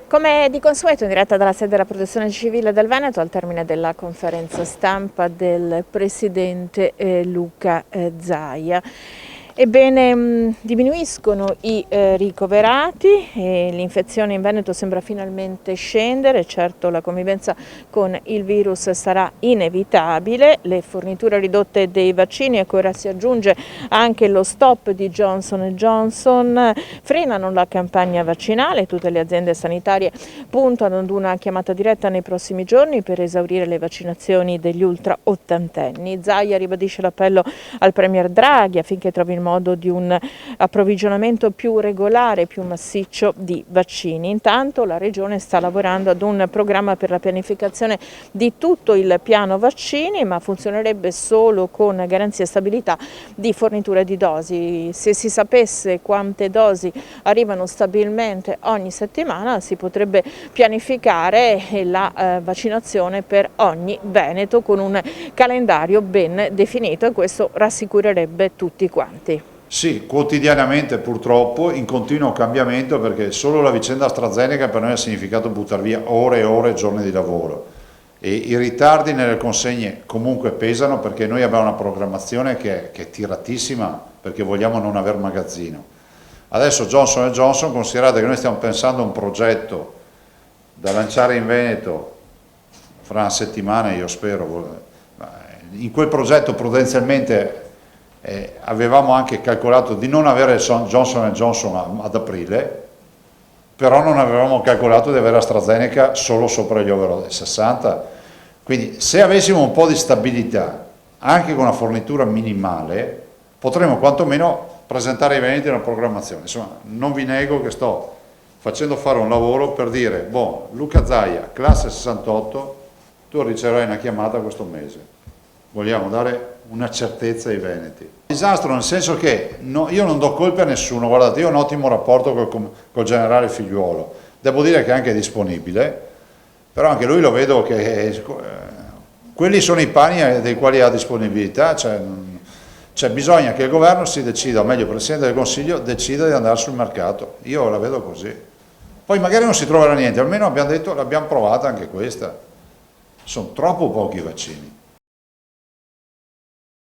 Come di consueto in diretta dalla sede della Protezione Civile del Veneto al termine della conferenza stampa del Presidente Luca Zaia. Ebbene, diminuiscono i ricoverati e l'infezione in Veneto sembra finalmente scendere, certo la convivenza con il virus sarà inevitabile, le forniture ridotte dei vaccini, ecco ora si aggiunge anche lo stop di Johnson & Johnson, frenano la campagna vaccinale, tutte le aziende sanitarie puntano ad una chiamata diretta nei prossimi giorni per esaurire le vaccinazioni degli ultra ottantenni. Zaia ribadisce l'appello al Premier Draghi affinché trovi il modo di un approvvigionamento più regolare, più massiccio di vaccini. Intanto la Regione sta lavorando ad un programma per la pianificazione di tutto il piano vaccini, ma funzionerebbe solo con garanzia e stabilità di fornitura di dosi. Se si sapesse quante dosi arrivano stabilmente ogni settimana, si potrebbe pianificare la vaccinazione per ogni veneto con un calendario ben definito e questo rassicurerebbe tutti quanti. Sì, quotidianamente purtroppo in continuo cambiamento, perché solo la vicenda AstraZeneca per noi ha significato buttare via ore e ore e giorni di lavoro e i ritardi nelle consegne comunque pesano, perché noi abbiamo una programmazione che è tiratissima perché vogliamo non aver magazzino. Adesso Johnson & Johnson, considerate che noi stiamo pensando a un progetto da lanciare in Veneto fra una settimana, io spero. In quel progetto prudenzialmente avevamo anche calcolato di non avere Johnson & Johnson ad aprile, però non avevamo calcolato di avere AstraZeneca solo sopra gli over 60, quindi se avessimo un po' di stabilità anche con una fornitura minimale potremmo quantomeno presentare ai veneti una programmazione. Insomma, non vi nego che sto facendo fare un lavoro per dire, boh, Luca Zaia, classe 68, tu riceverai una chiamata questo mese. Vogliamo dare una certezza ai veneti. Disastro nel senso che io non do colpe a nessuno, guardate, io ho un ottimo rapporto col generale Figliuolo, devo dire che è anche disponibile, però anche lui lo vedo che quelli sono i pani dei quali ha disponibilità, cioè bisogna che il governo si decida, o meglio il Presidente del Consiglio decida di andare sul mercato, io la vedo così. Poi magari non si troverà niente, almeno abbiamo detto, l'abbiamo provata anche questa, sono troppo pochi vaccini.